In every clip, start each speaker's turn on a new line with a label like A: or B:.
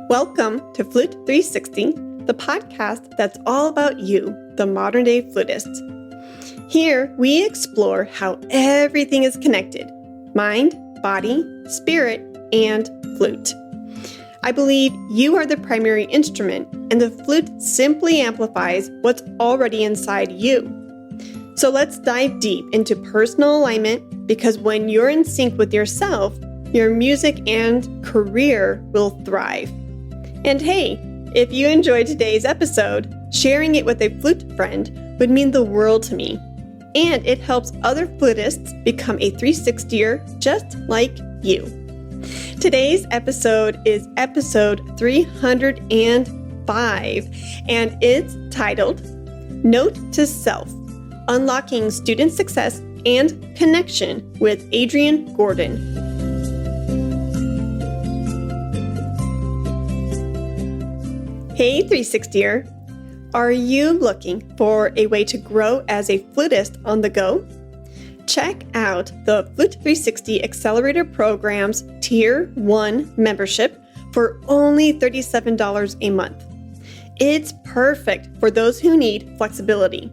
A: Welcome to Flute 360, the podcast that's all about you, the modern day flutist. Here, we explore how everything is connected: mind, body, spirit, and flute. I believe you are the primary instrument, and the flute simply amplifies what's already inside you. So let's dive deep into personal alignment, because when you're in sync with yourself, your music and career will thrive. And hey, if you enjoyed today's episode, sharing it with a flute friend would mean the world to me. And it helps other flutists become a 360er just like you. Today's episode is episode 305, and it's titled Note to Self: Unlocking Student Success and Connection with Adrian Gordon. Hey 360er, are you looking for a way to grow as a flutist on the go? Check out the Flute 360 Accelerator Program's Tier 1 membership for only $37 a month. It's perfect for those who need flexibility.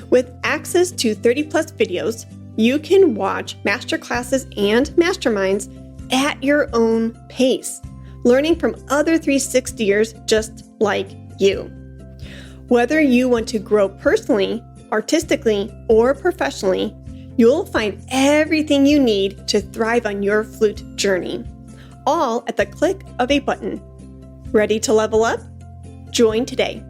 A: With access to 30 plus videos, you can watch masterclasses and masterminds at your own pace, learning from other 360ers just like you. Whether you want to grow personally, artistically, or professionally, you'll find everything you need to thrive on your flute journey, all at the click of a button. Ready to level up? Join today.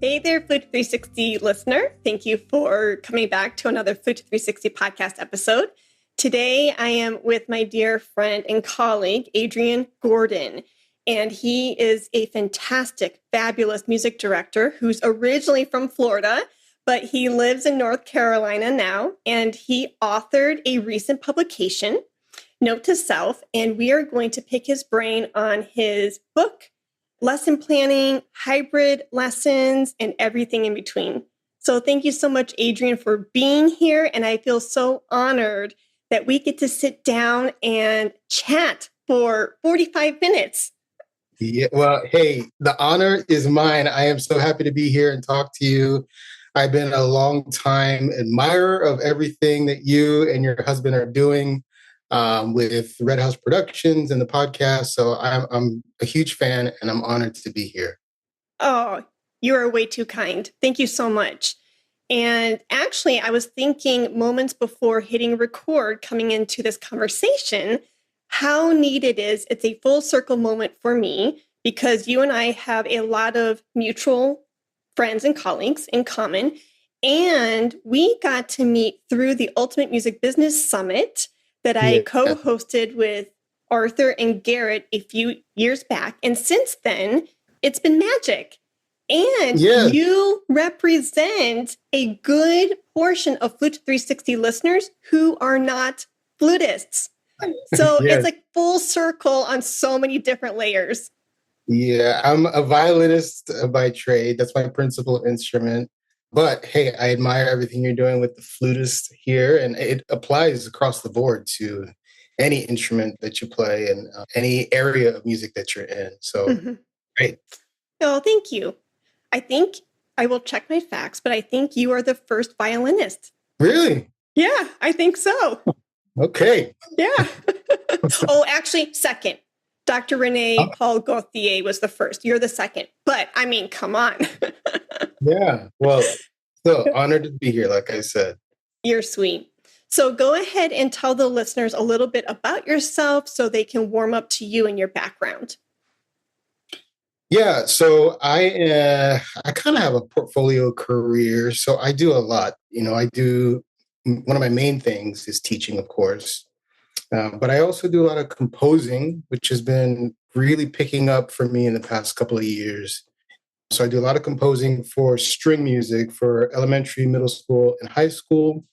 A: Hey there, Flute 360 listener. Thank you for coming back to another Flute 360 podcast episode. Today, I am with my dear friend and colleague, Adrian Gordon, and he is a fantastic, fabulous music director who's originally from Florida, but he lives in North Carolina now, and he authored a recent publication, Note to Self, and we are going to pick his brain on his book, lesson planning, hybrid lessons, and everything in between. So thank you so much, Adrian, for being here, and I feel so honored that we get to sit down and chat for 45 minutes.
B: Yeah, well, hey, the honor is mine. I am so happy to be here and talk to you. I've been a long time admirer of everything that you and your husband are doing with Red House Productions and the podcast. So I'm a huge fan, and I'm honored to be here.
A: Oh, you are way too kind. Thank you so much. And actually, I was thinking moments before hitting record coming into this conversation, how neat it is. It's a full circle moment for me because you and I have a lot of mutual friends and colleagues in common. And we got to meet through the Ultimate Music Business Summit that I co-hosted with Arthur and Garrett a few years back. And since then, it's been magic. And you represent a good portion of Flute 360 listeners who are not flutists. So it's like full circle on so many different layers.
B: Yeah, I'm a violinist by trade. That's my principal instrument. But hey, I admire everything you're doing with the flutist here. And it applies across the board to any instrument that you play and any area of music that you're in. So great.
A: Oh, thank you. I think I will check my facts, but I think you are the first violinist.
B: Really?
A: Yeah, I think so.
B: Okay.
A: Yeah. Oh, actually, second. Dr. Renee Paul Gauthier was the first. You're the second. But, I mean, come on.
B: Yeah. Well, so honored to be here, like I said.
A: You're sweet. So go ahead and tell the listeners a little bit about yourself so they can warm up to you and your background.
B: Yeah, so I kind of have a portfolio career. So I do a lot. I do, one of my main things is teaching, of course. But I also do a lot of composing, which has been really picking up for me in the past couple of years. So I do a lot of composing for string music for elementary, middle school, and high school.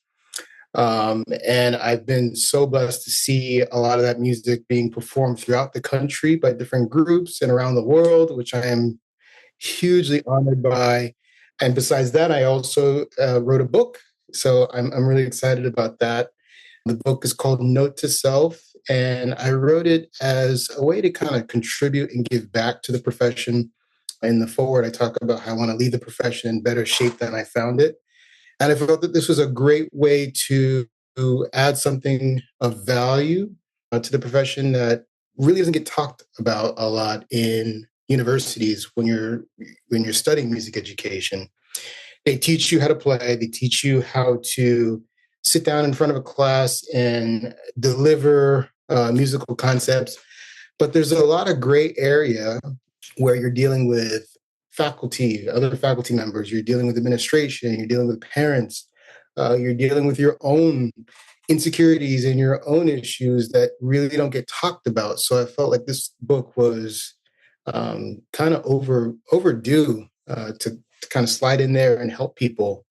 B: And I've been so blessed to see a lot of that music being performed throughout the country by different groups and around the world, which I am hugely honored by. And besides that, I also wrote a book. So I'm really excited about that. The book is called Note to Self: and I wrote it as a way to kind of contribute and give back to the profession. In the forward, I talk about how I want to leave the profession in better shape than I found it. And I felt that this was a great way to add something of value to the profession that really doesn't get talked about a lot in universities when you're studying music education. They teach you how to play, they teach you how to sit down in front of a class and deliver musical concepts. But there's a lot of gray area where you're dealing with faculty, other faculty members, you're dealing with administration, you're dealing with parents, you're dealing with your own insecurities and your own issues that really don't get talked about. So I felt like this book was kind of overdue to kind of slide in there and help people.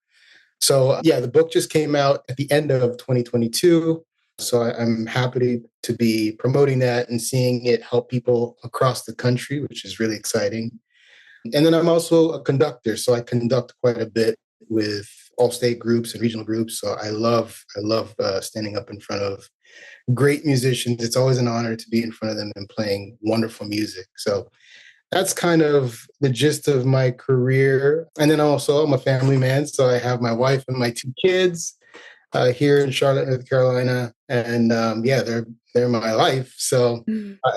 B: So yeah, the book just came out at the end of 2022. So I'm happy to be promoting that and seeing it help people across the country, which is really exciting. And then I'm also a conductor, so I conduct quite a bit with all state groups and regional groups. So I love standing up in front of great musicians. It's always an honor to be in front of them and playing wonderful music. So that's kind of the gist of my career. And then also I'm a family man, so I have my wife and my two kids here in Charlotte, North Carolina, and yeah, they're my life. So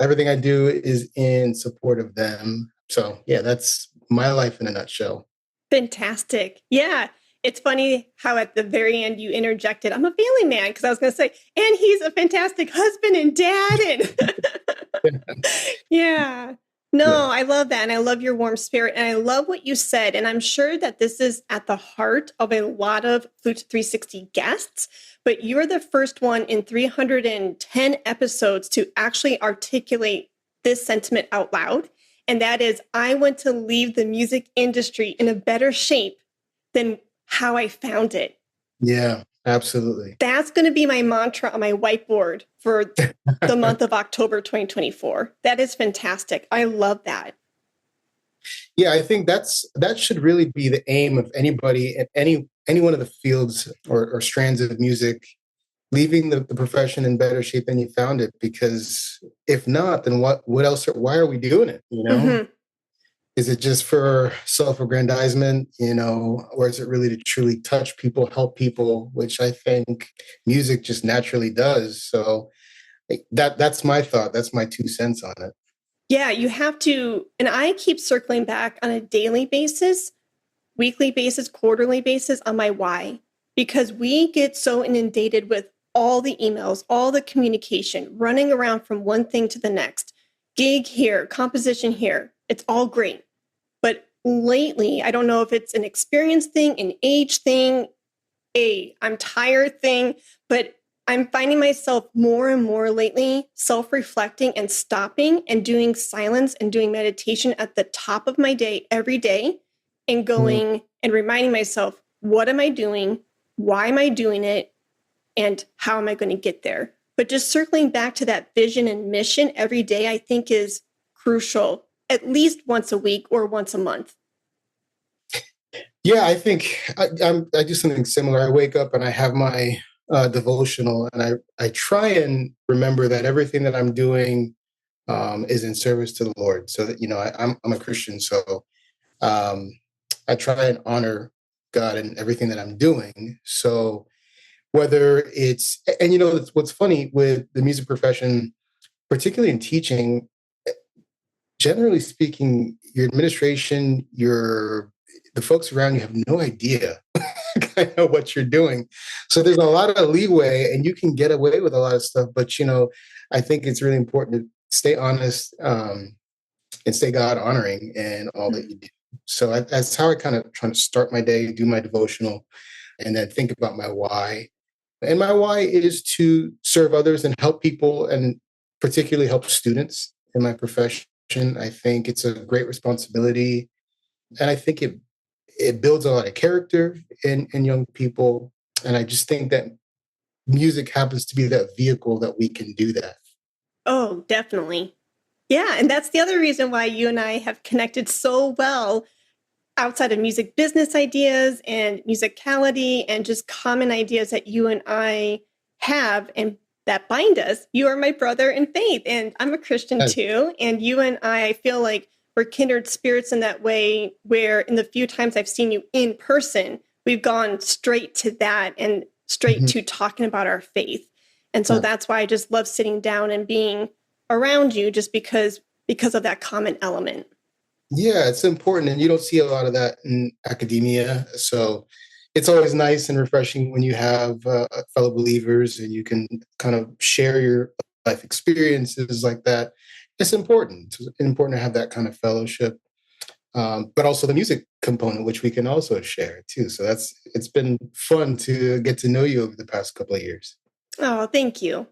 B: everything I do is in support of them. So yeah, that's my life in a nutshell.
A: Fantastic. Yeah. It's funny how at the very end you interjected, I'm a family man, because I was going to say, and he's a fantastic husband and dad. And yeah. No,
B: Yeah.
A: I love that. And I love your warm spirit. And I love what you said. And I'm sure that this is at the heart of a lot of Flute 360 guests, but you're the first one in 310 episodes to actually articulate this sentiment out loud. And that is, I want to leave the music industry in a better shape than how I found it.
B: Yeah, absolutely.
A: That's going to be my mantra on my whiteboard for the month of October 2024. That is fantastic. I love that.
B: Yeah, I think that should really be the aim of anybody at any one of the fields or strands of music, leaving the profession in better shape than you found it. Because if not, then what else? Why are we doing it?
A: Mm-hmm.
B: Is it just for self-aggrandizement, or is it really to truly touch people, help people, which I think music just naturally does. So that's my thought. That's my 2 cents on it.
A: Yeah, you have to, and I keep circling back on a daily basis, weekly basis, quarterly basis on my why, because we get so inundated with all the emails, all the communication, running around from one thing to the next, gig here, composition here. It's all great. But lately, I don't know if it's an experience thing, an age thing, I'm tired thing, but I'm finding myself more and more lately self-reflecting and stopping and doing silence and doing meditation at the top of my day every day and going and reminding myself, what am I doing? Why am I doing it? And how am I going to get there? But just circling back to that vision and mission every day, I think is crucial, at least once a week or once a month.
B: Yeah, I think I do something similar. I wake up and I have my devotional, and I try and remember that everything that I'm doing is in service to the Lord. So that I'm a Christian, so I try and honor God in everything that I'm doing. So whether it's what's funny with the music profession, particularly in teaching, generally speaking, your administration, the folks around you have no idea kind of what you're doing. So there's a lot of leeway and you can get away with a lot of stuff. But, I think it's really important to stay honest and stay God honoring in all that you do. So that's how I kind of try to start my day, do my devotional, and then think about my why. And my why is to serve others and help people, and particularly help students in my profession. I think it's a great responsibility. And I think it builds a lot of character in young people. And I just think that music happens to be that vehicle that we can do that.
A: Oh, definitely. Yeah. And that's the other reason why you and I have connected so well outside of music business ideas and musicality and just common ideas that you and I have. And that bind us. You are my brother in faith, and I'm a Christian too. And you and I feel like we're kindred spirits in that way, where in the few times I've seen you in person, we've gone straight to that and straight to talking about our faith. And so that's why I just love sitting down and being around you, just because of that common element.
B: Yeah, it's important. And you don't see a lot of that in academia. So it's always nice and refreshing when you have fellow believers and you can kind of share your life experiences like that. It's important. It's important to have that kind of fellowship. But also the music component, which we can also share too. So it's been fun to get to know you over the past couple of years.
A: Oh, thank you.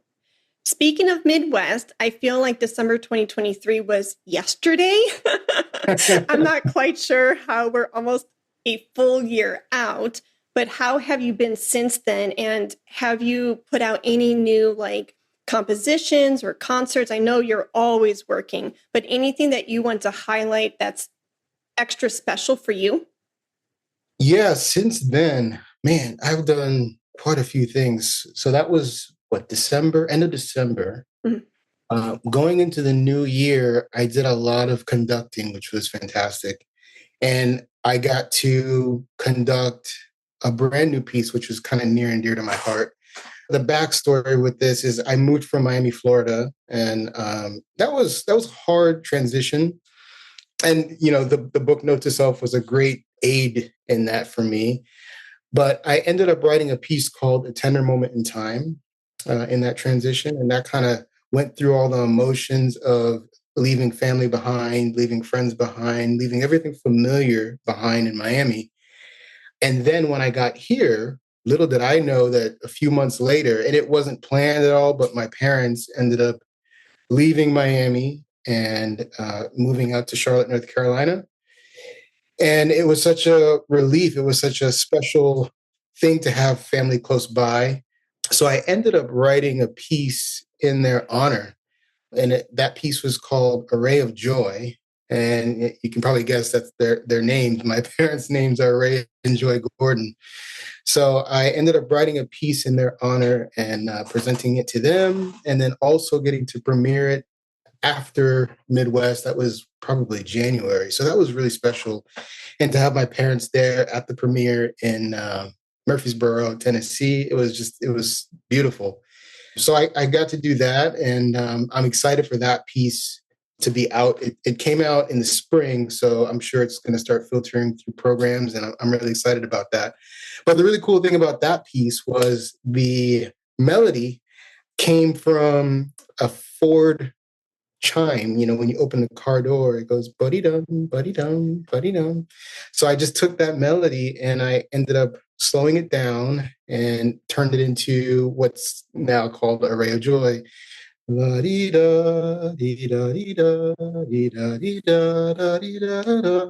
A: Speaking of Midwest, I feel like December 2023 was yesterday. I'm not quite sure how we're almost a full year out, but how have you been since then? And have you put out any new compositions or concerts? I know you're always working, but anything that you want to highlight that's extra special for you?
B: Yeah, since then, man, I've done quite a few things. So that was December, end of December.
A: Mhm.
B: Going into the new year, I did a lot of conducting, which was fantastic. And I got to conduct a brand new piece, which was kind of near and dear to my heart. The backstory with this is I moved from Miami, Florida, and that was a hard transition. And the book note to self was a great aid in that for me. But I ended up writing a piece called "A Tender Moment in Time" in that transition, and that kind of went through all the emotions of leaving family behind, leaving friends behind, leaving everything familiar behind in Miami. And then when I got here, little did I know that a few months later, and it wasn't planned at all, but my parents ended up leaving Miami and moving out to Charlotte, North Carolina. And it was such a relief. It was such a special thing to have family close by. So I ended up writing a piece in their honor. And that piece was called Array of Joy. And you can probably guess that's their names. My parents' names are Ray and Joy Gordon. So I ended up writing a piece in their honor and presenting it to them, and then also getting to premiere it after Midwest. That was probably January. So that was really special. And to have my parents there at the premiere in Murfreesboro, Tennessee, it was beautiful. So I got to do that, and I'm excited for that piece to be out. It came out in the spring, so I'm sure it's going to start filtering through programs, and I'm really excited about that. But the really cool thing about that piece was the melody came from a Ford chime. When you open the car door, it goes buddy dum, buddy dum, buddy dum. So I just took that melody and I ended up slowing it down and turned it into what's now called Array of Joy. La dee da dee da dee da dee da dee da da dee da da.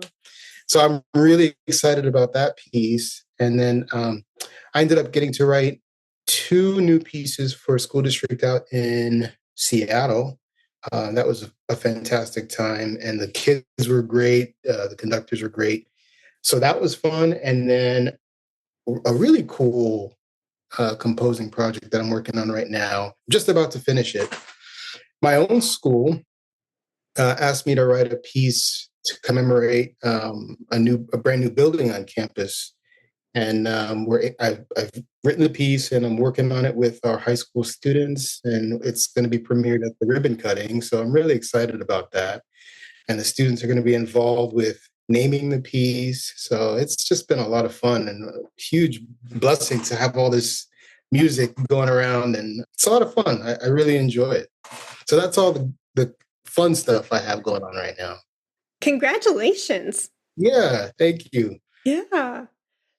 B: So I'm really excited about that piece. And then I ended up getting to write two new pieces for a school district out in Seattle. That was a fantastic time, and the kids were great. The conductors were great. So that was fun. And then a really cool composing project that I'm working on right now, just about to finish it. My own school asked me to write a piece to commemorate a brand new building on campus. And I've written the piece and I'm working on it with our high school students, and it's going to be premiered at the ribbon cutting. So I'm really excited about that. And the students are going to be involved with naming the piece. So it's just been a lot of fun and a huge blessing to have all this music going around. And it's a lot of fun. I really enjoy it. So that's all the fun stuff I have going on right now.
A: Congratulations.
B: Yeah, thank you.
A: Yeah.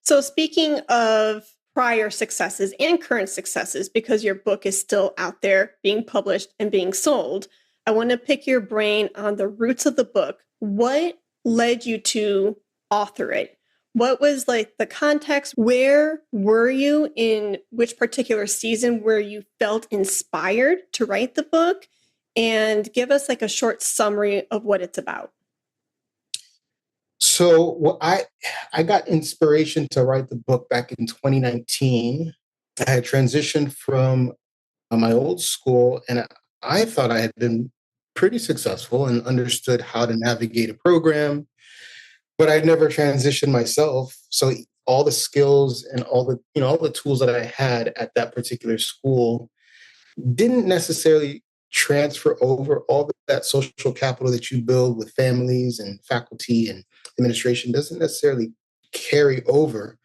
A: So speaking of prior successes and current successes, because your book is still out there being published and being sold, I want to pick your brain on the roots of the book. What led you to author it? What was the context? Where were you in which particular season where you felt inspired to write the book? And give us a short summary of what it's about.
B: So I got inspiration to write the book back in 2019. I had transitioned from my old school, and I thought I had been pretty successful and understood how to navigate a program, but I'd never transitioned myself. So all the skills and all the tools that I had at that particular school didn't necessarily transfer over. All that social capital that you build with families and faculty and administration doesn't necessarily carry over.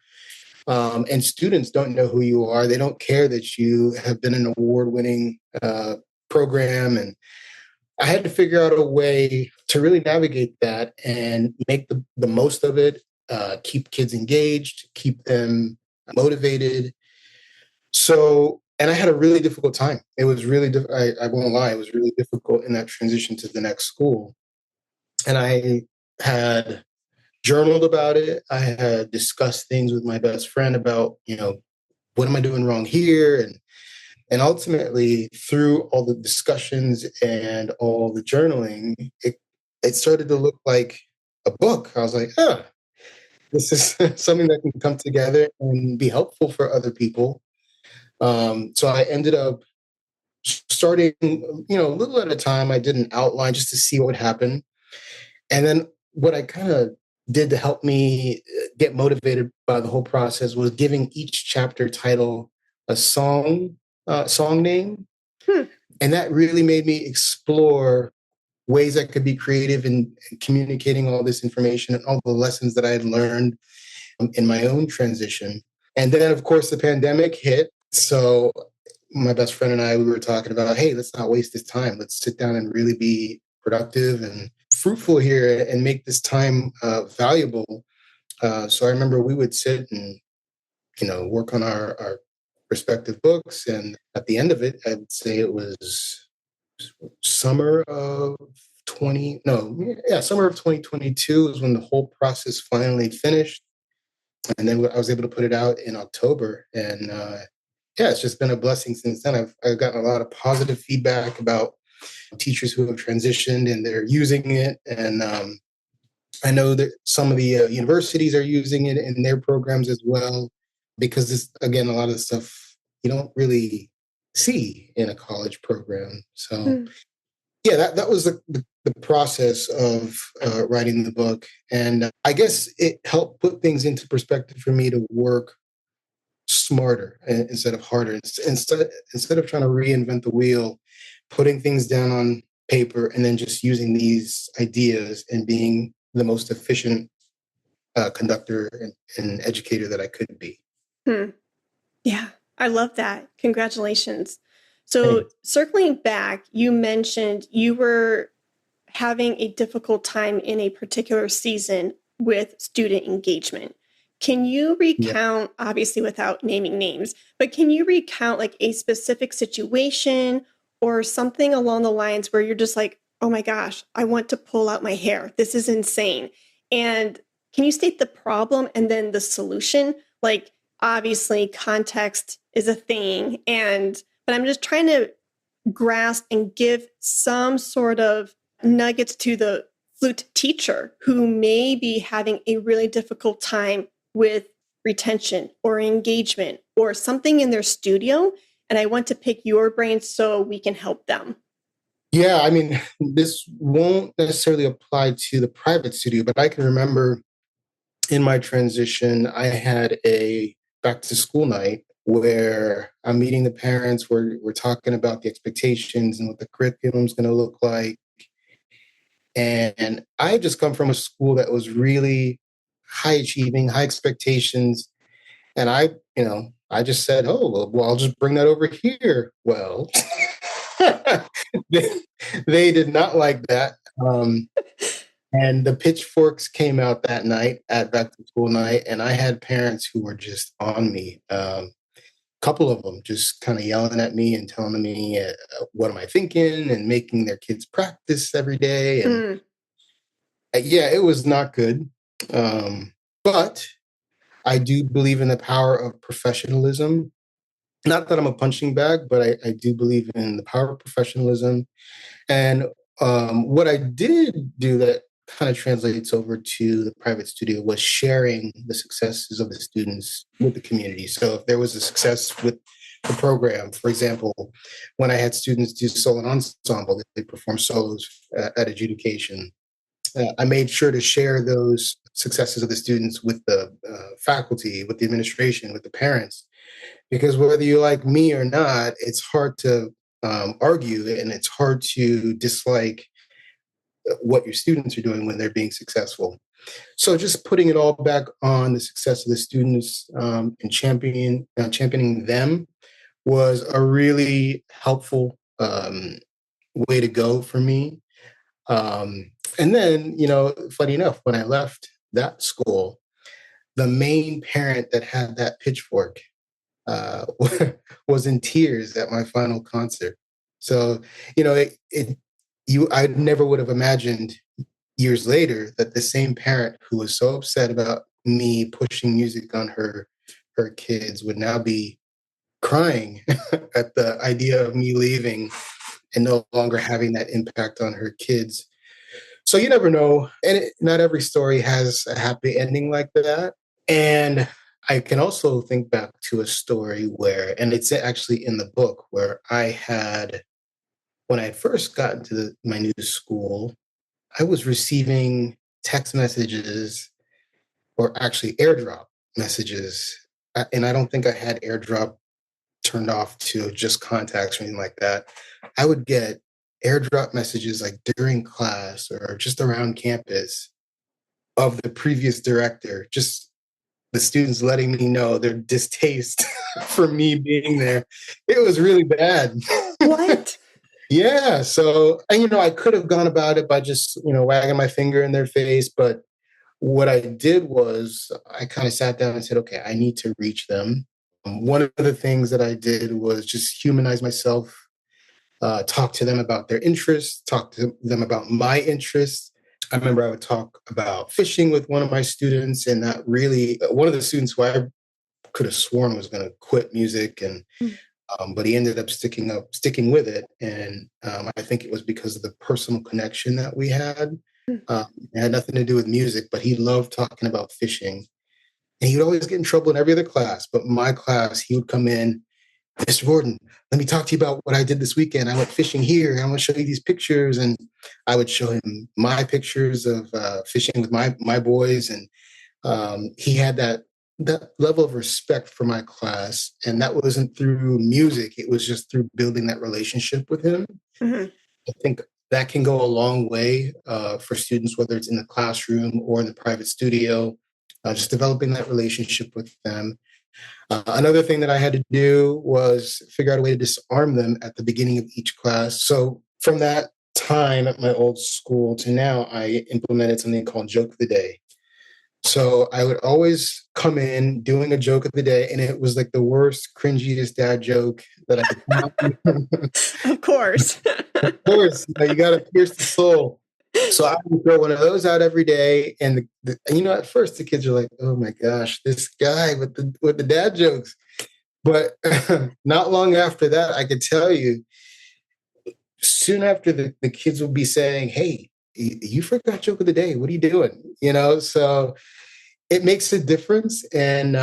B: And students don't know who you are. They don't care that you have been an award-winning program. And I had to figure out a way to really navigate that and make the most of it, keep kids engaged, keep them motivated. So, and I had a really difficult time. It was really, I won't lie, it was really difficult in that transition to the next school. And I had journaled about it. I had discussed things with my best friend about, what am I doing wrong here? And ultimately, through all the discussions and all the journaling, it started to look like a book. I was like, this is something that can come together and be helpful for other people. So I ended up starting, a little at a time. I did an outline just to see what would happen. And then what I kind of did to help me get motivated by the whole process was giving each chapter title a song name. And that really made me explore ways I could be creative in communicating all this information and all the lessons that I had learned in my own transition. And then, of course, the pandemic hit. So my best friend and I, we were talking about, hey, let's not waste this time. Let's sit down and really be productive and fruitful here and make this time valuable. So I remember we would sit and, work on our respective books. And at the end of it, I would say it was summer of 2022 is when the whole process finally finished. And then I was able to put it out in October. And it's just been a blessing since then. I've gotten a lot of positive feedback about teachers who have transitioned and they're using it. And I know that some of the universities are using it in their programs as well, because this, again, a lot of the stuff you don't really see in a college program. So that was the process of writing the book. And I guess it helped put things into perspective for me to work smarter instead of harder. Instead of trying to reinvent the wheel, putting things down on paper and then just using these ideas and being the most efficient conductor and educator that I could be.
A: Yeah, I love that. Congratulations. So circling back, you mentioned you were having a difficult time in a particular season with student engagement. Can you recount, obviously without naming names, but can you recount like a specific situation or something along the lines where you're just like, oh my gosh, I want to pull out my hair. This is insane. And can you state the problem and then the solution? Like, obviously context is a thing, but I'm just trying to grasp and give some sort of nuggets to the flute teacher who may be having a really difficult time with retention or engagement or something in their studio. And I want to pick your brain so we can help them.
B: Yeah, I mean, this won't necessarily apply to the private studio, but I can remember in my transition, I had a back to school night where I'm meeting the parents, we're talking about the expectations and what the curriculum's going to look like. And I just come from a school that was really high achieving, high expectations. And I just said, oh, well, I'll just bring that over here. Well, they did not like that. And the pitchforks came out that night at back to school night. And I had parents who were just on me. Couple of them just kind of yelling at me and telling me, what am I thinking? And making their kids practice every day. And it was not good. But I do believe in the power of professionalism. Not that I'm a punching bag, but I do believe in the power of professionalism. And what I did do that kind of translates over to the private studio was sharing the successes of the students with the community. So if there was a success with the program. For example, when I had students do solo ensemble, they perform solos at adjudication. I made sure to share those successes of the students with the faculty, with the administration, with the parents, because whether you like me or not, it's hard to argue and it's hard to dislike what your students are doing when they're being successful. So just putting it all back on the success of the students and championing them was a really helpful way to go for me. And then, funny enough, when I left that school, the main parent that had that pitchfork uh, was in tears at my final concert. So, I never would have imagined years later that the same parent who was so upset about me pushing music on her kids would now be crying at the idea of me leaving and no longer having that impact on her kids. So you never know. And not every story has a happy ending like that. And I can also think back to a story where, and it's actually in the book, where when I had first gotten to my new school, I was receiving text messages or actually airdrop messages. And I don't think I had airdrop turned off to just contacts or anything like that. I would get airdrop messages like during class or just around campus of the previous director, just the students letting me know their distaste for me being there. It was really bad.
A: What?
B: Yeah. So, and, I could have gone about it by just, wagging my finger in their face. But what I did was I kind of sat down and said, okay, I need to reach them. One of the things that I did was just humanize myself, talk to them about their interests, talk to them about my interests. I remember I would talk about fishing with one of my students, and that really, one of the students who I could have sworn was going to quit music, and but he ended up sticking with it, and I think it was because of the personal connection that we had. It had nothing to do with music, but he loved talking about fishing, and he would always get in trouble in every other class. But my class, he would come in, Mr. Gordon, let me talk to you about what I did this weekend. I went fishing here. And I want to show you these pictures. And I would show him my pictures of fishing with my boys. And he had that level of respect for my class. And that wasn't through music. It was just through building that relationship with him. Mm-hmm. I think that can go a long way for students, whether it's in the classroom or in the private studio, just developing that relationship with them. Another thing that I had to do was figure out a way to disarm them at the beginning of each class. So from that time at my old school to now, I implemented something called Joke of the Day. So I would always come in doing a joke of the day, and it was like the worst, cringiest dad joke that I could come up.
A: Of course.
B: Of course, you got to pierce the soul. So I would throw one of those out every day, and at first the kids are like, "Oh my gosh, this guy with the dad jokes." But not long after that, I could tell you, soon after the kids would be saying, "Hey, you forgot joke of the day. What are you doing?" So it makes a difference, and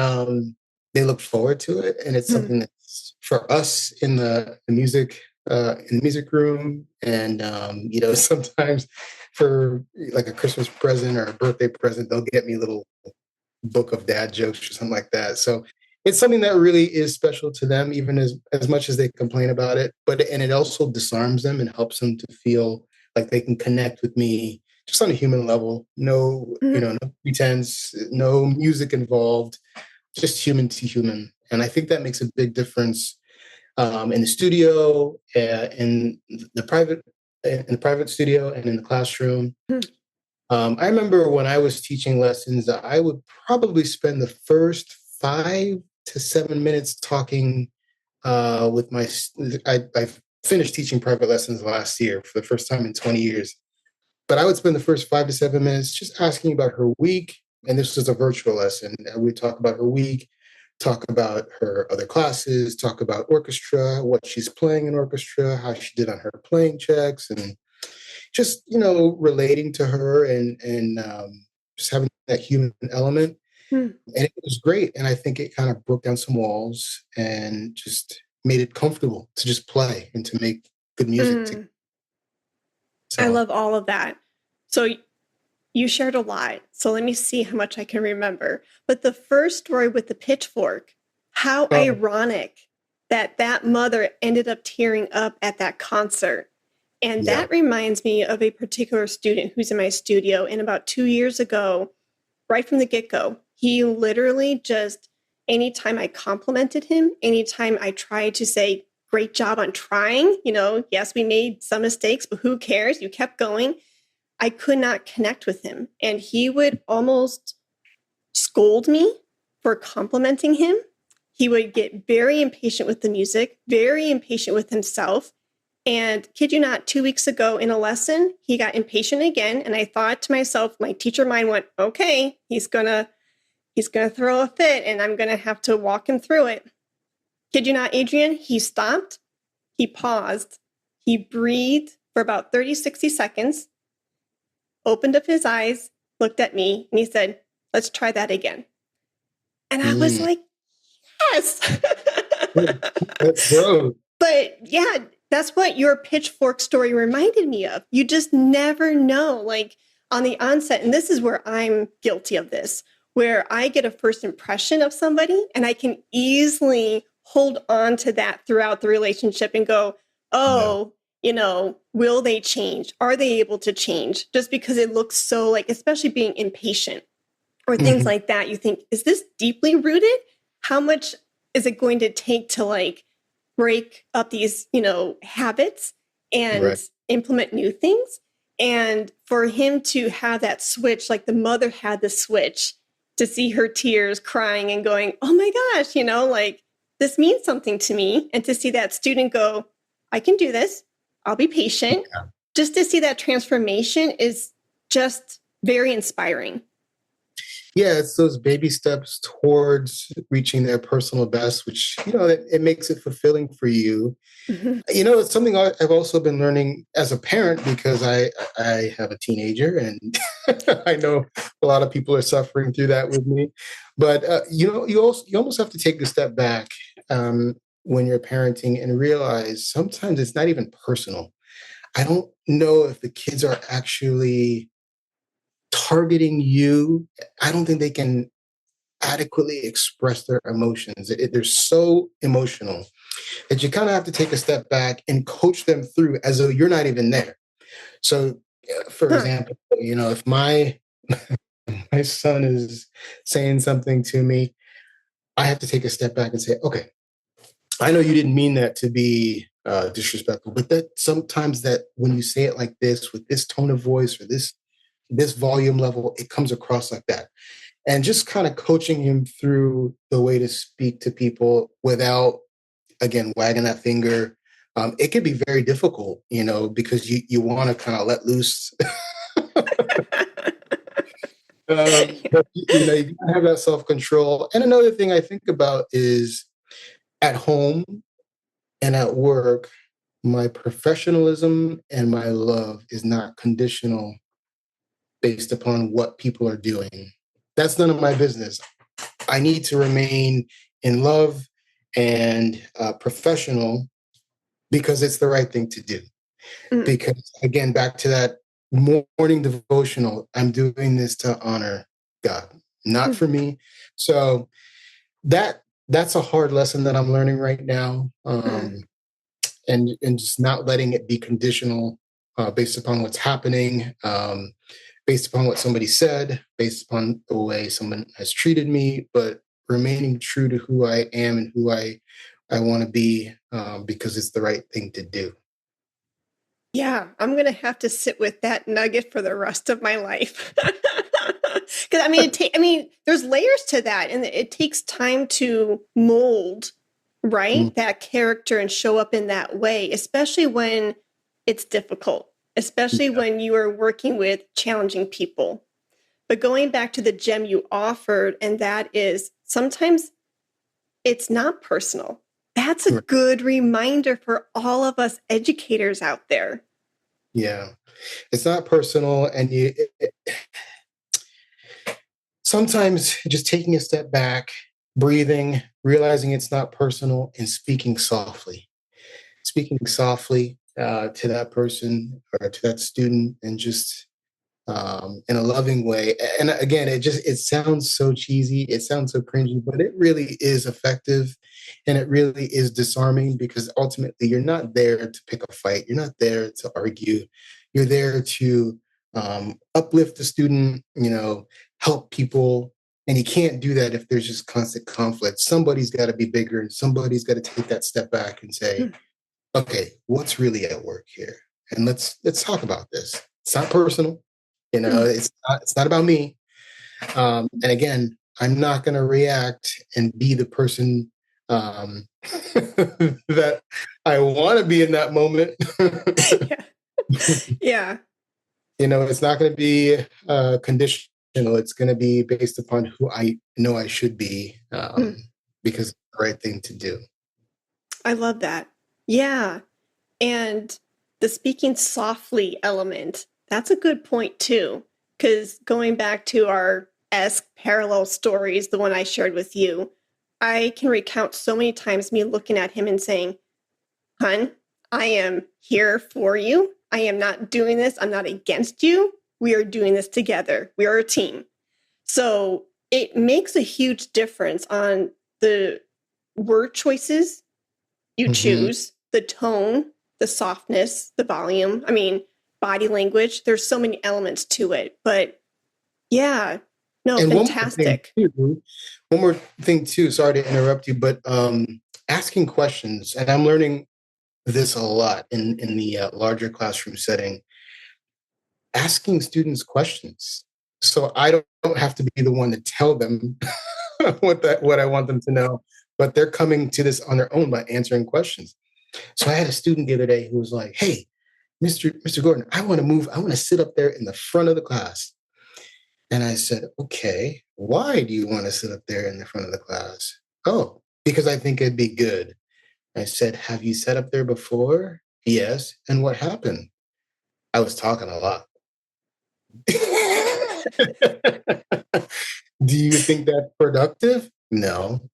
B: they look forward to it, and it's something that's for us in the music room, and sometimes for like a Christmas present or a birthday present, they'll get me a little book of dad jokes or something like that. So it's something that really is special to them, even as much as they complain about it. And it also disarms them and helps them to feel like they can connect with me just on a human level. No, no pretense, no music involved, just human to human. And I think that makes a big difference in the studio, in the private studio, and in the classroom. I remember when I was teaching lessons, I would probably spend the first 5 to 7 minutes talking with I finished teaching private lessons last year for the first time in 20 years. But I would spend the first 5 to 7 minutes just asking about her week. And this was a virtual lesson. And we'd talk about her week, talk about her other classes, talk about orchestra, what she's playing in orchestra, how she did on her playing checks, and just, relating to her and just having that human element. And it was great. And I think it kind of broke down some walls and just made it comfortable to just play and to make good music.
A: I love all of that. So you shared a lot. So let me see how much I can remember. But the first story with the pitchfork, how ironic that that mother ended up tearing up at that concert. And that reminds me of a particular student who's in my studio. And about 2 years ago, right from the get-go, he literally just, anytime I complimented him, anytime I tried to say, great job on trying, yes, we made some mistakes, but who cares? You kept going. I could not connect with him. And he would almost scold me for complimenting him. He would get very impatient with the music, very impatient with himself. And kid you not, 2 weeks ago in a lesson, he got impatient again. And I thought to myself, my teacher mind went, okay, he's gonna throw a fit and I'm gonna have to walk him through it. Kid you not, Adrian, he stopped, he paused, he breathed for about 30, 60 seconds, opened up his eyes, looked at me, and he said, let's try that again. And I was like, yes.
B: That's growth.
A: But yeah, that's what your pitchfork story reminded me of. You just never know, like on the onset, and this is where I'm guilty of this, where I get a first impression of somebody and I can easily hold on to that throughout the relationship and go, oh, will they change? Are they able to change? Just because it looks so like, especially being impatient or things like that, you think, is this deeply rooted? How much is it going to take to like break up these, habits and implement new things? And for him to have that switch, like the mother had the switch, to see her tears crying and going, oh my gosh, like this means something to me. And to see that student go, I can do this. I'll be patient. Yeah. Just to see that transformation is just very inspiring.
B: Yeah, it's those baby steps towards reaching their personal best, which, it makes it fulfilling for you. It's something I've also been learning as a parent, because I have a teenager and I know a lot of people are suffering through that with me. But, you almost have to take a step back when you're parenting and realize sometimes it's not even personal. I don't know if the kids are actually targeting you. I don't think they can adequately express their emotions. They're so emotional that you kind of have to take a step back and coach them through as though you're not even there. So, for example, if my son is saying something to me, I have to take a step back and say, okay, I know you didn't mean that to be disrespectful, but that sometimes that when you say it like this, with this tone of voice or this volume level, it comes across like that. And just kind of coaching him through the way to speak to people without, again, wagging that finger. It can be very difficult, because you want to kind of let loose. But, you have that self-control. And another thing I think about is at home and at work, my professionalism and my love is not conditional based upon what people are doing. That's none of my business. I need to remain in love and professional because it's the right thing to do. Because again, back to that morning devotional, I'm doing this to honor God, not for me. So that's a hard lesson that I'm learning right now. And just not letting it be conditional based upon what's happening, based upon what somebody said, based upon the way someone has treated me, but remaining true to who I am and who I want to be because it's the right thing to do.
A: Yeah, I'm going to have to sit with that nugget for the rest of my life. Because there's layers to that, and it takes time to mold, right? That character and show up in that way, especially when it's difficult, especially when you are working with challenging people. But going back to the gem you offered, and that is sometimes it's not personal. That's a good reminder for all of us educators out there.
B: Yeah, it's not personal. And sometimes just taking a step back, breathing, realizing it's not personal, and speaking softly to that person or to that student, and just in a loving way. And again, it sounds so cheesy, it sounds so cringy, but it really is effective, and it really is disarming, because ultimately you're not there to pick a fight, you're not there to argue, you're there to uplift the student, help people. And you can't do that if there's just constant conflict. Somebody's got to be bigger, and somebody's got to take that step back and say, okay, what's really at work here? And let's talk about this. It's not personal. It's not about me. And again, I'm not going to react and be the person that I want to be in that moment.
A: Yeah.
B: It's not going to be conditional. It's going to be based upon who I know I should be, because it's the right thing to do.
A: I love that. Yeah. And the speaking softly element, that's a good point too. Because going back to our parallel stories, the one I shared with you, I can recount so many times me looking at him and saying, "Hun, I am here for you. I am not doing this. I'm not against you. We are doing this together. We are a team." So it makes a huge difference on the word choices you choose, the tone, the softness, the volume. I mean, body language. There's so many elements to it. But yeah, no,
B: and
A: fantastic.
B: One more thing too, sorry to interrupt you, but asking questions, and I'm learning this a lot in the larger classroom setting, asking students questions. So I don't have to be the one to tell them what I want them to know, but they're coming to this on their own by answering questions. So I had a student the other day who was like, "Hey, Mr. Gordon, I want to sit up there in the front of the class." And I said, "Okay, why do you want to sit up there in the front of the class?" "Oh, because I think it'd be good." I said, "Have you sat up there before?" "Yes." "And what happened?" "I was talking a lot." "Do you think that's productive?" "No."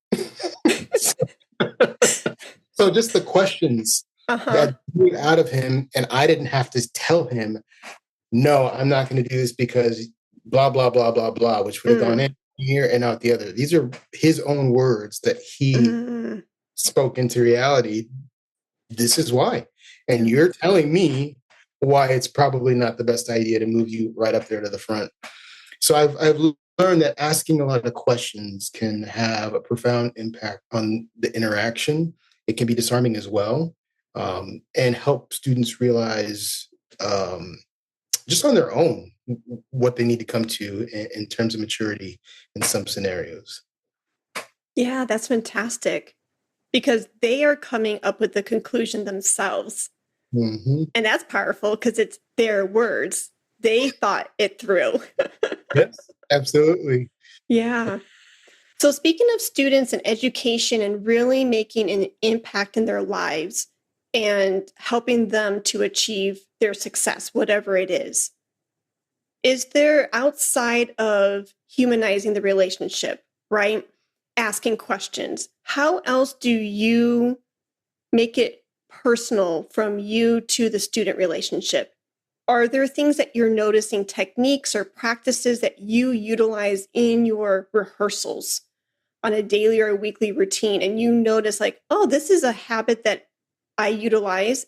B: So just the questions that grew out of him, and I didn't have to tell him, "No, I'm not going to do this because blah, blah, blah, blah, blah," which would have gone in here and out the other. These are his own words that he spoke into reality. This is why. And you're telling me why it's probably not the best idea to move you right up there to the front. So I've learned that asking a lot of questions can have a profound impact on the interaction. It can be disarming as well, and help students realize, just on their own, what they need to come to in terms of maturity in some scenarios.
A: Yeah, that's fantastic, because they are coming up with the conclusion themselves. And that's powerful because it's their words. They thought it through.
B: Yes, absolutely.
A: Yeah. So speaking of students and education and really making an impact in their lives and helping them to achieve their success, whatever it is there, outside of humanizing the relationship, right? Asking questions, how else do you make it personal from you to the student relationship? Are there things that you're noticing, techniques or practices that you utilize in your rehearsals on a daily or a weekly routine, and you notice like, oh, this is a habit that I utilize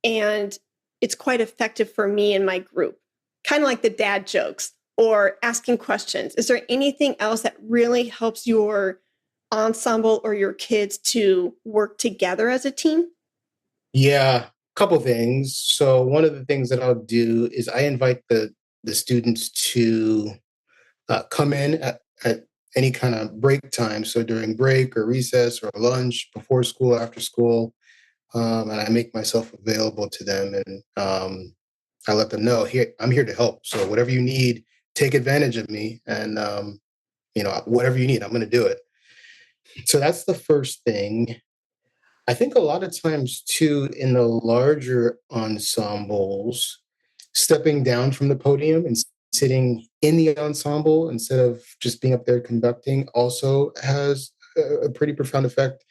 A: and it's quite effective for me and my group? Kind of like the dad jokes or asking questions. Is there anything else that really helps your ensemble or your kids to work together as a team?
B: Yeah, a couple things. So one of the things that I'll do is I invite the students to come in at any kind of break time. So during break or recess or lunch, before school, after school, and I make myself available to them, and I let them know, here, I'm here to help. So whatever you need, take advantage of me, and whatever you need, I'm going to do it. So that's the first thing. I think a lot of times too, in the larger ensembles, stepping down from the podium and sitting in the ensemble instead of just being up there conducting also has a pretty profound effect.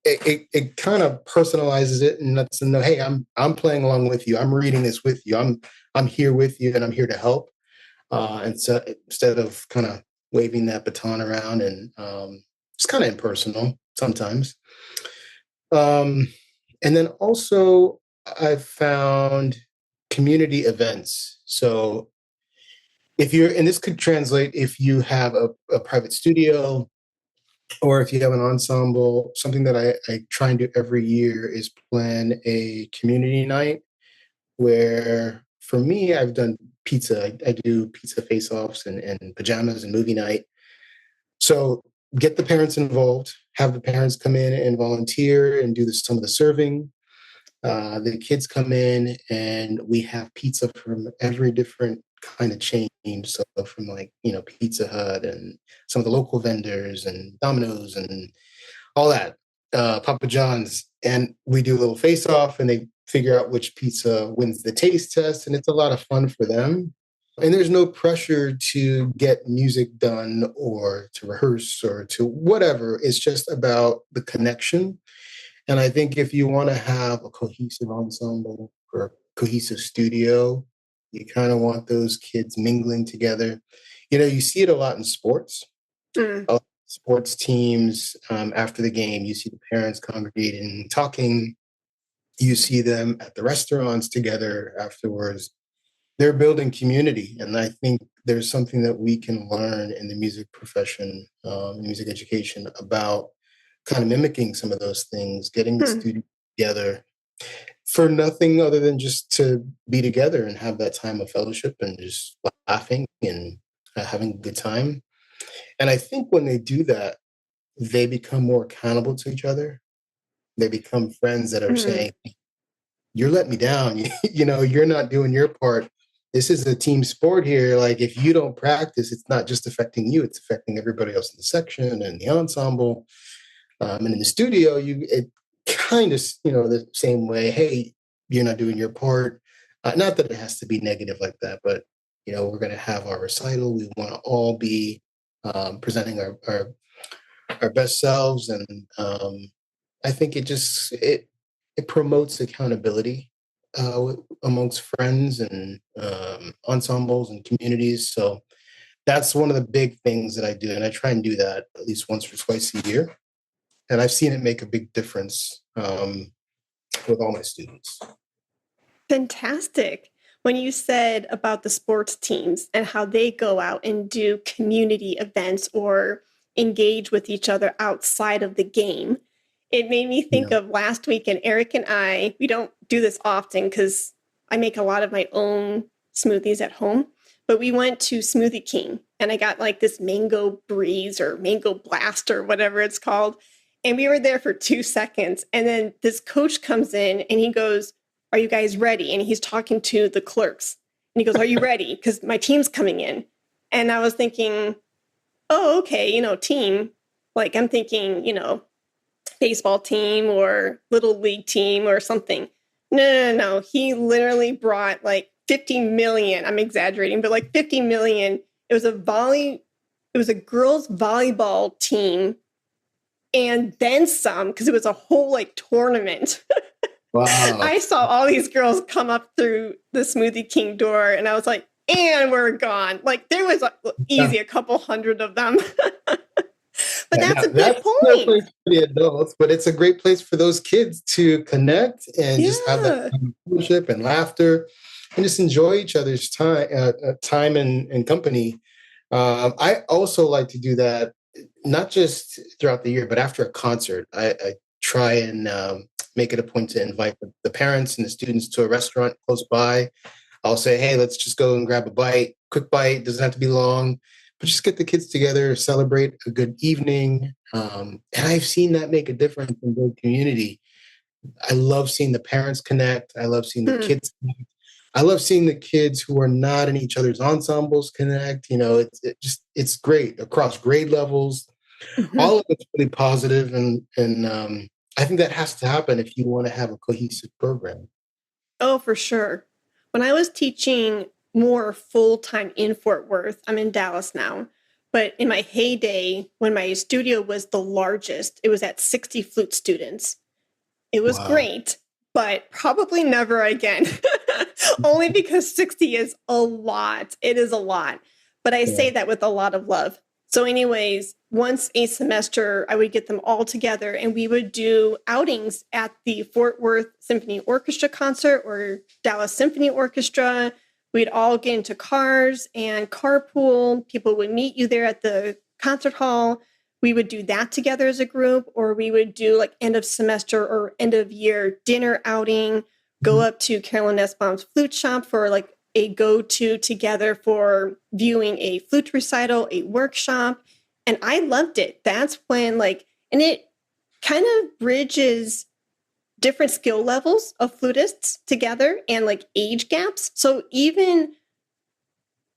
B: It kind of personalizes it and lets them know, hey, I'm playing along with you. I'm reading this with you. I'm here with you, and I'm here to help. And so instead of kind of waving that baton around, and it's kind of impersonal sometimes. Um, and then also, I've found community events. So if you're, and this could translate if you have a private studio or if you have an ensemble. Something that I try and do every year is plan a community night where, for me, I've done pizza. I do pizza face-offs and pajamas and movie night. So get the parents involved, have the parents come in and volunteer and do some of the serving. The kids come in and we have pizza from every different kind of chain. So from, like, Pizza Hut and some of the local vendors and Domino's and all that, Papa John's. And we do a little face off and they figure out which pizza wins the taste test. And it's a lot of fun for them. And there's no pressure to get music done or to rehearse or to whatever. It's just about the connection. And I think if you want to have a cohesive ensemble or a cohesive studio, you kind of want those kids mingling together. You see it a lot in sports.
A: Mm.
B: Sports teams, after the game, you see the parents congregating, talking. You see them at the restaurants together afterwards. They're building community. And I think there's something that we can learn in the music profession, music education, about kind of mimicking some of those things, getting the
A: Hmm.
B: students together for nothing other than just to be together and have that time of fellowship and just laughing and having a good time. And I think when they do that, they become more accountable to each other. They become friends that are
A: Mm.
B: saying, you're letting me down. You're not doing your part. This is a team sport here. Like, if you don't practice, it's not just affecting you, it's affecting everybody else in the section and the ensemble. And in the studio, it kind of, the same way. Hey, you're not doing your part. Not that it has to be negative like that, but we're going to have our recital. We want to all be presenting our best selves, and I think it promotes accountability amongst friends and ensembles and communities. So that's one of the big things that I do, and I try and do that at least once or twice a year. And I've seen it make a big difference with all my students.
A: Fantastic. When you said about the sports teams and how they go out and do community events or engage with each other outside of the game, it made me think
B: Yeah.
A: of last week. And Eric and I, we don't do this often because I make a lot of my own smoothies at home, but we went to Smoothie King and I got like this mango breeze or mango blast or whatever it's called. And we were there for 2 seconds. And then this coach comes in and he goes, "Are you guys ready?" And he's talking to the clerks. And he goes, "Are you ready? Because my team's coming in." And I was thinking, oh, okay, team. Like, I'm thinking, baseball team or little league team or something. No. He literally brought like 50 million. I'm exaggerating, but like 50 million. It was a girls volleyball team and then some, because it was a whole like tournament.
B: Wow.
A: I saw all these girls come up through the Smoothie King door and I was like, and we're gone. Like, there was easy a couple hundred of them. But that's a good
B: That's no
A: point.
B: place for the adults, but it's a great place for those kids to connect and just have that
A: Yeah.
B: fellowship and laughter and just enjoy each other's time and company. I also like to do that, not just throughout the year, but after a concert. I try and make it a point to invite the parents and the students to a restaurant close by. I'll say, hey, let's just go and grab a bite, quick bite, doesn't have to be long, but just get the kids together, celebrate a good evening. And I've seen that make a difference in the community. I love seeing the parents connect. I love seeing the
A: Hmm.
B: kids connect. I love seeing the kids who are not in each other's ensembles connect. It's great across grade levels.
A: Mhm.
B: All of it's really positive, and I think that has to happen if you want to have a cohesive program.
A: Oh, for sure. When I was teaching more full time in Fort Worth, I'm in Dallas now. But in my heyday, when my studio was the largest, it was at 60 flute students. It was
B: Wow.
A: great, but probably never again. Only because 60 is a lot. It is a lot. But I
B: Yeah.
A: say that with a lot of love. So, anyways, once a semester, I would get them all together and we would do outings at the Fort Worth Symphony Orchestra concert or Dallas Symphony Orchestra. We'd all get into cars and carpool. People would meet you there at the concert hall. We would do that together as a group, or we would do like end of semester or end of year dinner outing, go
B: Mhm.
A: up to Carolyn Nussbaum's flute shop for like a go-to together for viewing a flute recital, a workshop. And I loved it. That's when and it kind of bridges different skill levels of flutists together and like age gaps. So even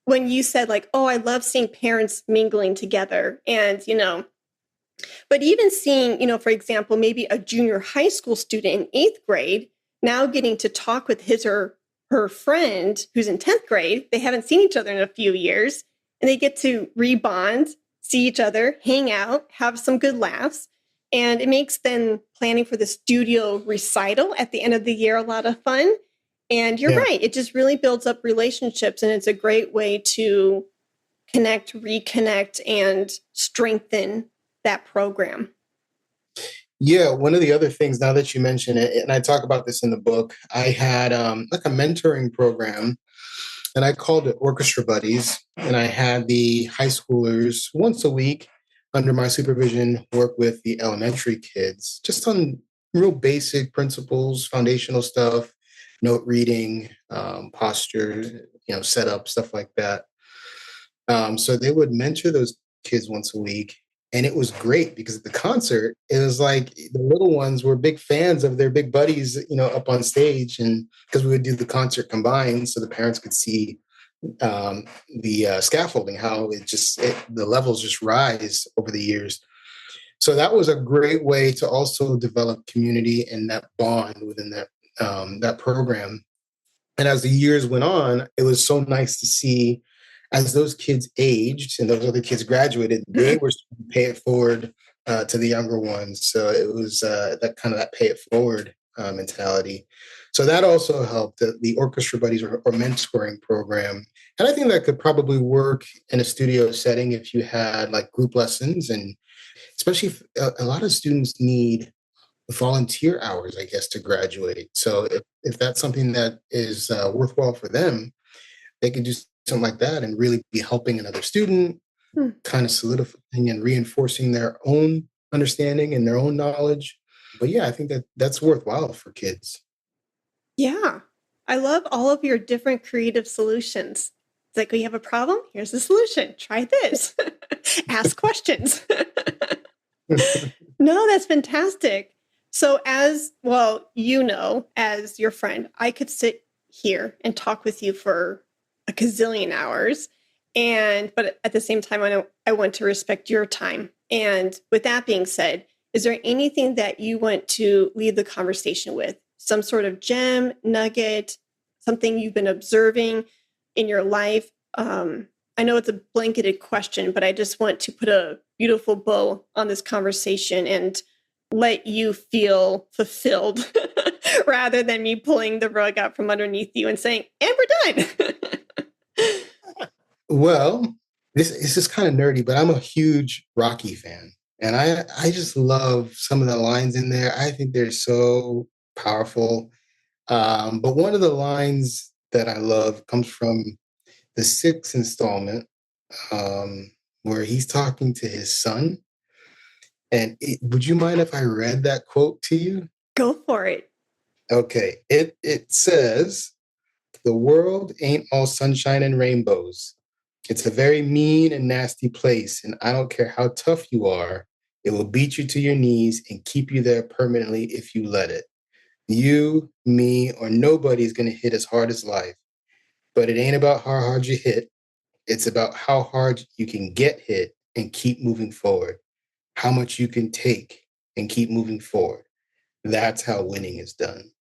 A: when you said like, oh, I love seeing parents mingling together and, but even seeing, for example, maybe a junior high school student in eighth grade now getting to talk with his or her friend who's in 10th grade, they haven't seen each other in a few years, and they get to rebond, see each other, hang out, have some good laughs. And it makes then planning for the studio recital at the end of the year a lot of fun. And you're
B: Yeah.
A: right, it just really builds up relationships, and it's a great way to connect, reconnect, and strengthen that program.
B: Yeah, one of the other things now that you mention it, and I talk about this in the book, I had like a mentoring program, and I called it Orchestra Buddies, and I had the high schoolers once a week under my supervision work with the elementary kids, just on real basic principles, foundational stuff, note reading, posture, setup, stuff like that. So they would mentor those kids once a week. And it was great because at the concert, it was like the little ones were big fans of their big buddies, up on stage. And because we would do the concert combined, so the parents could see the scaffolding, how the levels just rise over the years. So that was a great way to also develop community and that bond within that program. And as the years went on, it was so nice to see as those kids aged and those other kids graduated, they were starting to pay it forward to the younger ones. So it was that pay it forward mentality. So that also helped the Orchestra Buddies or mentoring program. And I think that could probably work in a studio setting if you had like group lessons, and especially if a lot of students need volunteer hours, I guess, to graduate. So if that's something that is worthwhile for them, they could do something like that and really be helping another student, kind of solidifying and reinforcing their own understanding and their own knowledge. But yeah, I think that that's worthwhile for kids.
A: Yeah. I love all of your different creative solutions. It's like, we have a problem. Here's the solution. Try this. Ask questions. No, that's fantastic. So, as well, as your friend, I could sit here and talk with you for a gazillion hours. But at the same time, I want to respect your time. And with that being said, is there anything that you want to leave the conversation with? Some sort of gem, nugget, something you've been observing in your life? I know it's a blanketed question, but I just want to put a beautiful bow on this conversation and let you feel fulfilled rather than me pulling the rug out from underneath you and saying, and we're done.
B: Well, this is kind of nerdy, but I'm a huge Rocky fan. And I just love some of the lines in there. I think they're so powerful. But one of the lines that I love comes from the sixth installment, where he's talking to his son. And would you mind if I read that quote to you?
A: Go for it.
B: Okay. It says, "The world ain't all sunshine and rainbows. It's a very mean and nasty place, and I don't care how tough you are, it will beat you to your knees and keep you there permanently if you let it. You, me, or nobody's going to hit as hard as life. But it ain't about how hard you hit. It's about how hard you can get hit and keep moving forward. How much you can take and keep moving forward. That's how winning is done."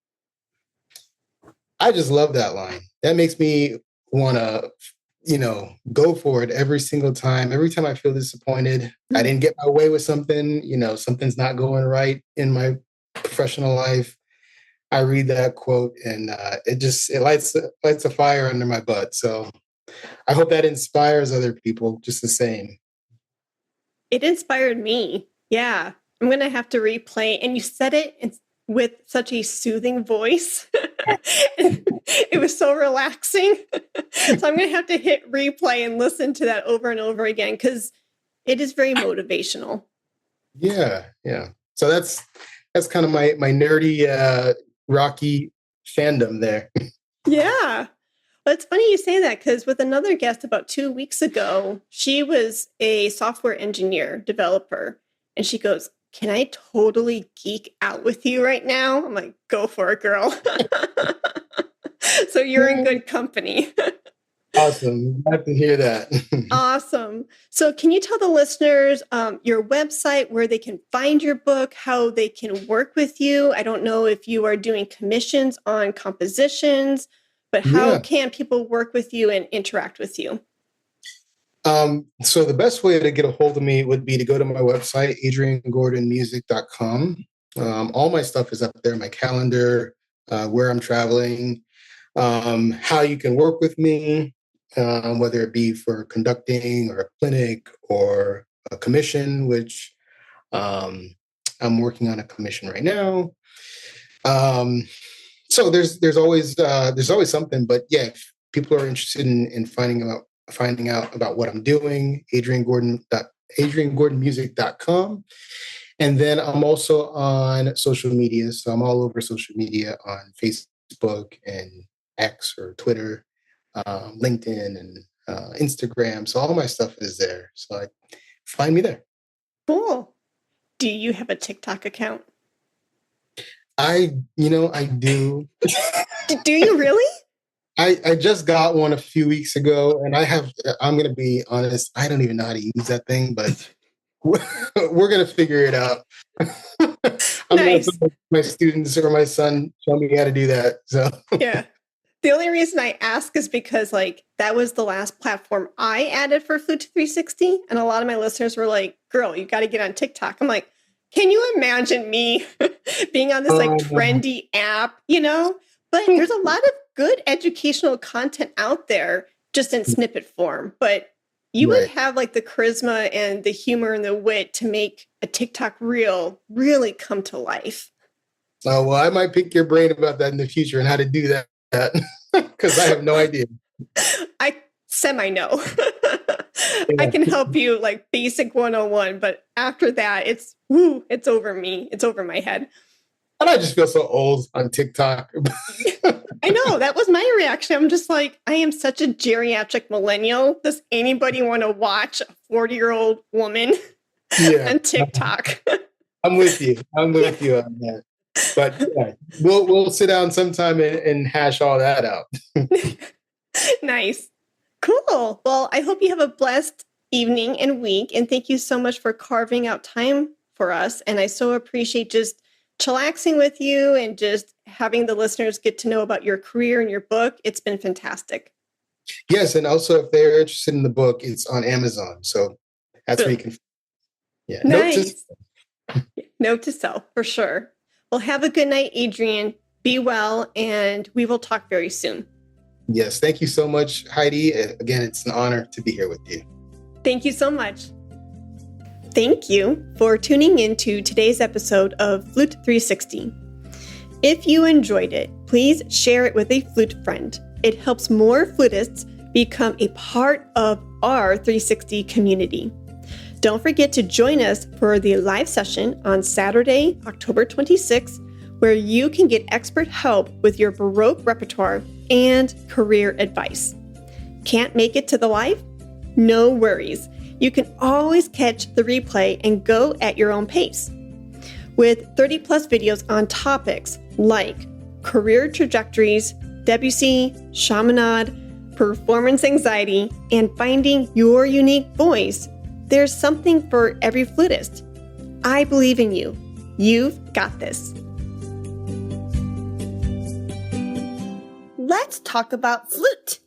B: I just love that line. That makes me want to go for it every single time. Every time I feel disappointed, I didn't get my way with something, something's not going right in my professional life. I read that quote and it lights a fire under my butt. So I hope that inspires other people just the same.
A: It inspired me. Yeah. I'm going to have to replay. And you said it with such a soothing voice. It was so relaxing. So I'm going to have to hit replay and listen to that over and over again because it is very motivational.
B: Yeah. Yeah. So that's kind of my nerdy, Rocky fandom there.
A: Yeah. Well, it's funny you say that because with another guest about 2 weeks ago, she was a software engineer, developer, and she goes, "Can I totally geek out with you right now?" I'm like, "Go for it, girl." So you're in good company.
B: Awesome. Glad to hear that.
A: Awesome. So can you tell the listeners your website, where they can find your book, how they can work with you? I don't know if you are doing commissions on compositions, but how can people work with you and interact with you?
B: So the best way to get a hold of me would be to go to my website, adriangordonmusic.com. All my stuff is up there, my calendar, where I'm traveling, how you can work with me, whether it be for conducting or a clinic or a commission, which I'm working on a commission right now. So there's always something, but yeah, if people are interested in finding out about what I'm doing, adriangordonmusic.com. And then I'm also on social media. So I'm all over social media on Facebook and X or Twitter, LinkedIn and Instagram. So all my stuff is there. So find me there.
A: Cool. Do you have a TikTok account?
B: I do.
A: Do you really?
B: I just got one a few weeks ago, and I'm going to be honest, I don't even know how to use that thing, but we're going to figure it out. I'm going to let my students or my son show me how to do that. So
A: yeah. The only reason I ask is because that was the last platform I added for Flute 360. And a lot of my listeners were like, "Girl, you got to get on TikTok." I'm like, can you imagine me being on this trendy app, But there's a lot of good educational content out there just in snippet form. But you would have the charisma and the humor and the wit to make a TikTok reel really come to life.
B: Oh, well, I might pick your brain about that in the future and how to do that because I have no idea.
A: I semi-know. I can help you basic 101, but after that, it's over me. It's over my head.
B: And I just feel so old on TikTok.
A: I know. That was my reaction. I'm just like, I am such a geriatric millennial. Does anybody want to watch a 40-year-old woman on TikTok?
B: I'm with you. I'm with you on that. But yeah, we'll sit down sometime and hash all that out.
A: Nice. Cool. Well, I hope you have a blessed evening and week. And thank you so much for carving out time for us. And I so appreciate just chillaxing with you and just having the listeners get to know about your career and your book. It's been fantastic.
B: Yes. And also, if they're interested in the book, it's on Amazon. So that's where you can. Yeah.
A: Nice. Note to self, for sure. Well, have a good night, Adrian. Be well, and we will talk very soon.
B: Yes. Thank you so much, Heidi. Again, it's an honor to be here with you.
A: Thank you so much. Thank you for tuning in to today's episode of Flute 360. If you enjoyed it, please share it with a flute friend. It helps more flutists become a part of our 360 community. Don't forget to join us for the live session on Saturday, October 26th, where you can get expert help with your Baroque repertoire and career advice. Can't make it to the live? No worries. You can always catch the replay and go at your own pace. With 30 plus videos on topics like career trajectories, Debussy, chaminade, performance anxiety, and finding your unique voice, there's something for every flutist. I believe in you. You've got this. Let's talk about flute.